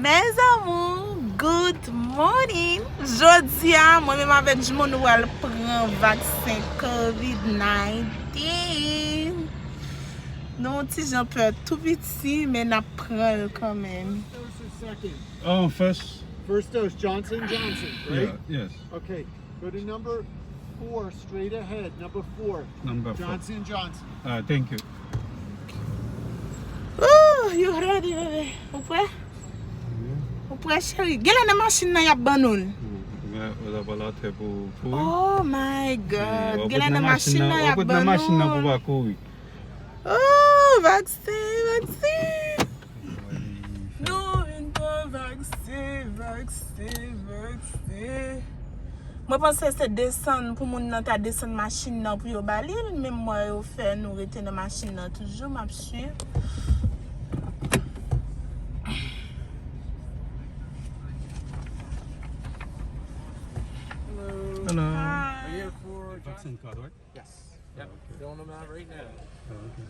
Mes amours, good morning. Jodi a, moi-même avec mon nouvel prend vaccin COVID-19. Non, si j'en peux tout petit, mais n'a prend quand même. Oh, first dose, Johnson, right? Yeah, yes. Okay, go to number 4, straight ahead. Number 4. Number 4. Johnson. Thank you. Oh, you ready, baby? Ou prêt? Ou prêt, chérie? Gelen na machine nan yap banoul. Oh my God. Gelen na machine nan yap banoul. Oh, vaccine. Doing for vaccine. Moi pense c'est descendre pour moun nan ta descendre machine nan pour yo balil, même moi yo fait nous rete dans machine nan toujours m'a suivre. Hello. Are you here for Vaccine card, right? Yes. Yep. Filling them out right now. Okay.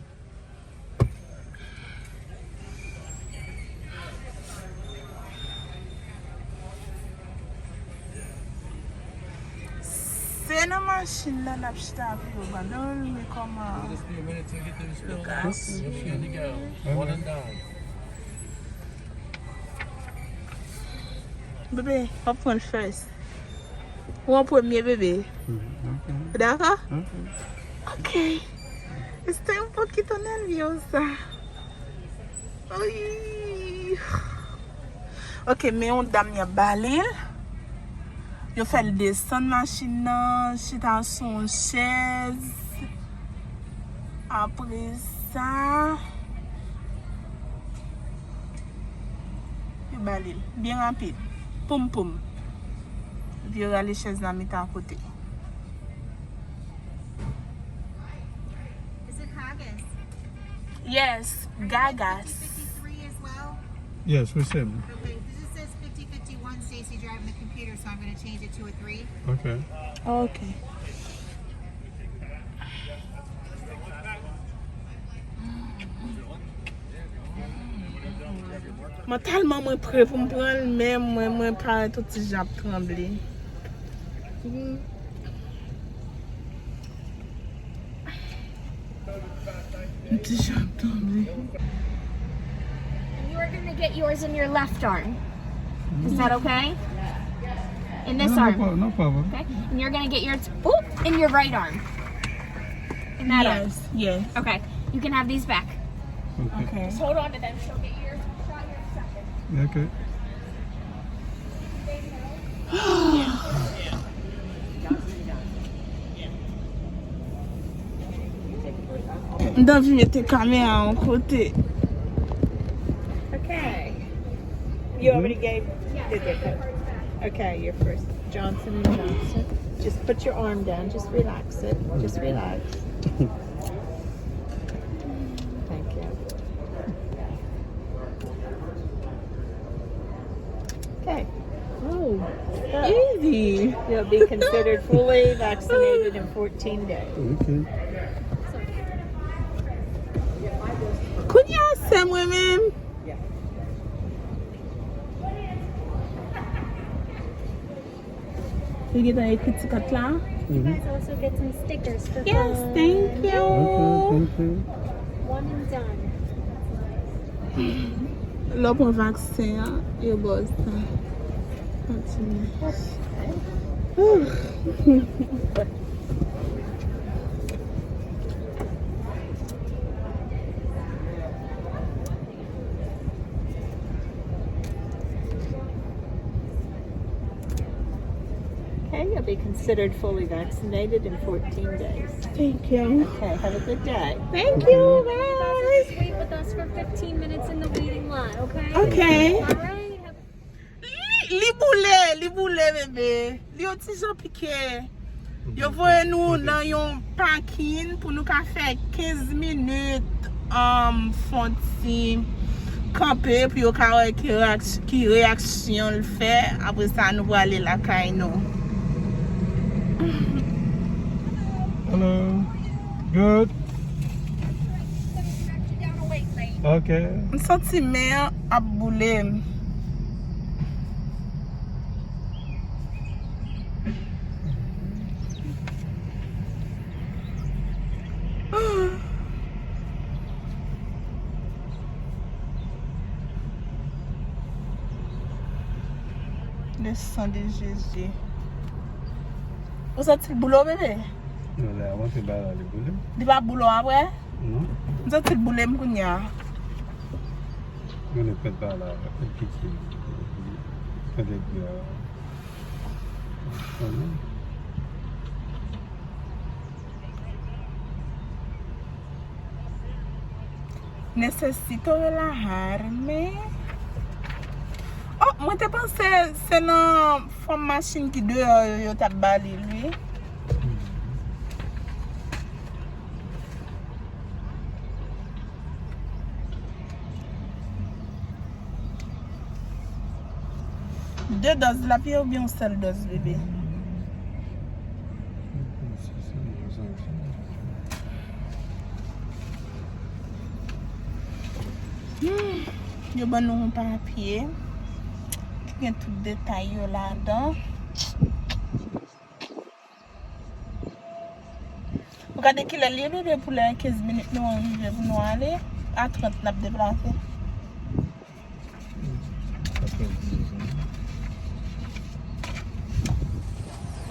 C'est une machine là, la chita pour yo balil, mais comment? Just be a minute to get them filled out. You're good to go. One and done. Bébé, on prend le first. Ou en premier, bébé. Okay. D'accord? Okay. Ok. Estoy un poquito nerviosa. Ay. Ok, mais on dame ya balil. Yo fait le descendre machine nan, chita son chaise. Après ça, yo balil. Bien rapide. Poum. Puis yo rale chaise nan mettre à côté. Is it haggis? Yes, gagas. 53 as well? Yes, we said. Okay, this says 5051, Stacy driving the computer, so I'm going to change it to a 3. Okay. Okay. Moi tellement moins prêt pour me prendre, mais moi pas tout petit jab tremblé. Petit jab tremblé. And you are going to get yours in your left arm. Is that okay? In this arm. No problem. Okay? And you're going to get yours in your right arm. In that arm. Yes. Okay. You can have these back. Okay. Just hold on to them. She'll get your shot here in a second. Okay. Don't you mettre caméra en côté. Okay. You already gave the different. Okay, you're first. Johnson & Johnson. Just put your arm down. Just relax it. Just relax. Thank you. Okay. Oh, So, easy. you'll be considered fully vaccinated in 14 days. Okay. Kounya se mwen men. You get an ekiti kat la? You guys also get some stickers for Yes, fun. thank you. Okay, thank you. One and done. Lò pou vaksen, yo boz ta. Continue. Okay, you'll be considered fully vaccinated in 14 days. Thank you. Okay, have a good day. Thank you, You guys guys. will just wait with us for 15 minutes in the waiting line, okay? Okay. All right. Li boule bebe. Li yo ti jan pike. Yo voye nou nan yon parking pou nou ka fe 15 minutes fonti kampe pou yo ka wè ki reaksyon l fe. Apre sa nou pou ale la kay nou. Hello. Good. Down a wait lane. Okay. M senti men ap boule. Le sang de Jésus. Vous êtes le boulot, bébé? Non, là, avant, c'est pas le boulot. Tu vas boulot après? Non, Vous êtes le boulot, m'kounya? on ne peut pas là, petit. Peut-être Necessito relajar, mais... Oh, moi te pensé c'est dans forme machine qui dehors yo t'a bali lui. Deux doses la pied ou bien une seule dose bébé? Yo ban nou un papier. Il y a tout détail là-dedans. Regardez qu'il est libre pour les 15 minutes nous arriver pour nous aller. À 30 nous déplacer.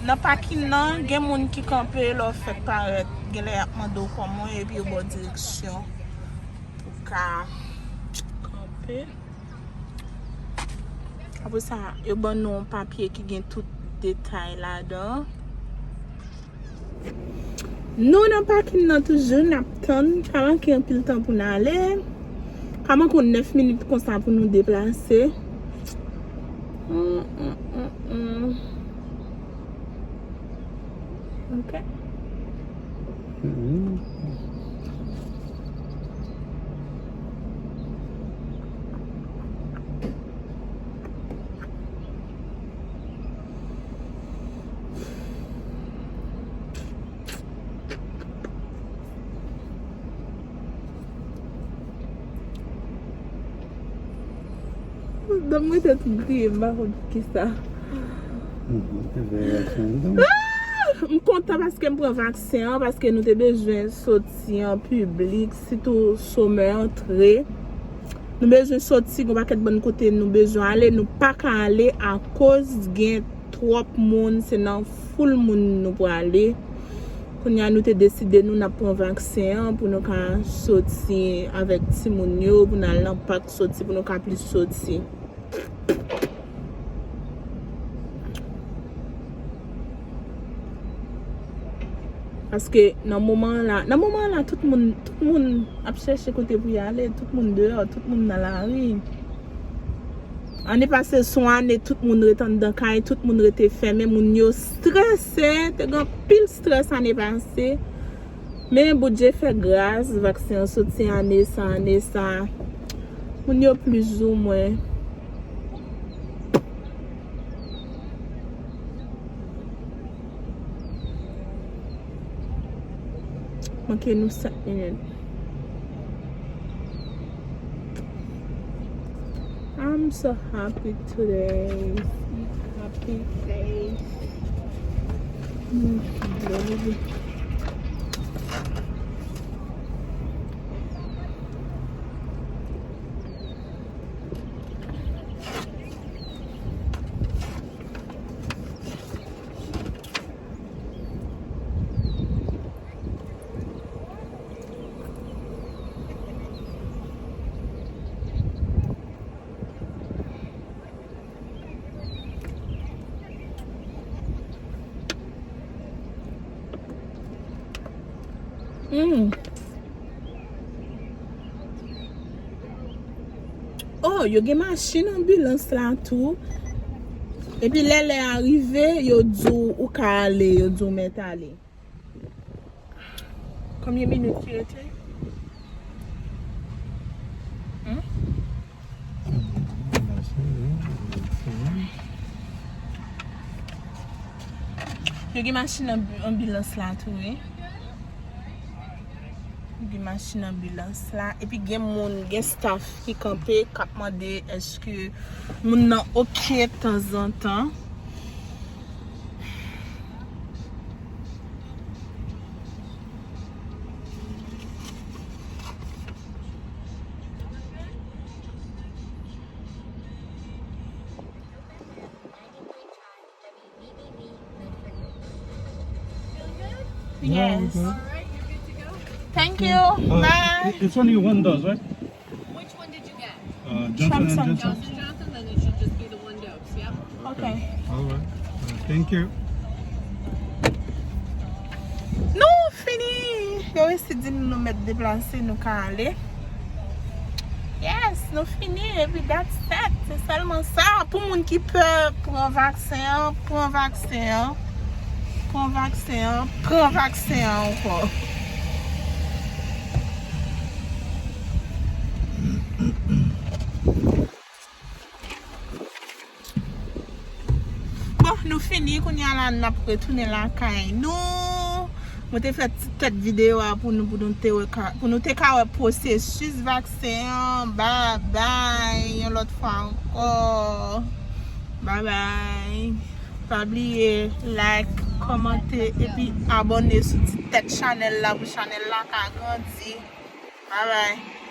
Dans parking nan, il y a des gens qui campent leur fait paraître, il y a des mando comme moi et puis au bonne direction pour camper. Après ça, il y a un papier qui a tout détail là-dedans. Nous, dans parking nan toujours nous attendons avant qu'il y ait un peu de temps pour nous aller. Comment qu'on 9 minutes comme ça pour nous déplacer. Ok. Donne-moi cette grille, qui ça? Je suis content parce que je prends vaccin, parce que nous avons besoin de sortir en public, surtout sommet entrée. Nous avons besoin de sortir, nous avons bon côté, nous avons besoin d'aller, nous pas aller à cause de trop de monde, c'est dans full monde nous pour aller. Quand nous avons décidé nous prendre vaccin pour nous sortir avec Timonio, pour nous aller en parc sortir, pour nous plus sortir. Parce que dans le moment là, tout le monde a cherché côté pour y aller, tout le monde dehors, tout le monde dans la rue. On est passé soin et tout le monde était dans le caille, tout le monde était fermé, moun yo stressé, t'es grand pile stress en est passé. Mais bon Dieu fait grâce, vaccin sorti année ça, moun yo plus ou moins. Okay, nous 7 minutes. I'm so happy today. Happy face. Oh, il y a une machine ambulance là tout. Et puis là, elle est arrivée, il y a dit où aller, il y a dit où mettre aller. Combien de minutes tu étais? Il y a une machine ambulance là tout, oui. Une machine ambulance là et puis il y a mon staff qui campé qui demandé est-ce que mon nan OK de temps en temps. Yes. Okay. Alright, you're good to go. Thank you. Bye. It's only one dose, right? Which one did you get? Johnson Johnson. and Johnson. Johnson, then it should just be the one dose, yep. Okay. All right. Thank you. Nou fini. Yo esi di nou met deplase nou ka ale. Yes, nou fini. Epi that's it. Se salman sa. Pou moun ki pe pran vaksen, pran vaksen. Pran vaksen, pran vaksen anko. Bon, nou fini koun ya la nap retounen la kay nou. Mwen te fet tet video pou nou te ka we prosesus vaksen. Bye bye. Yon lot fwa anko. Bye bye. Pabliye like, komante epi abone sou ti tet chanel la pou chanel la ka grandi. Bye bye.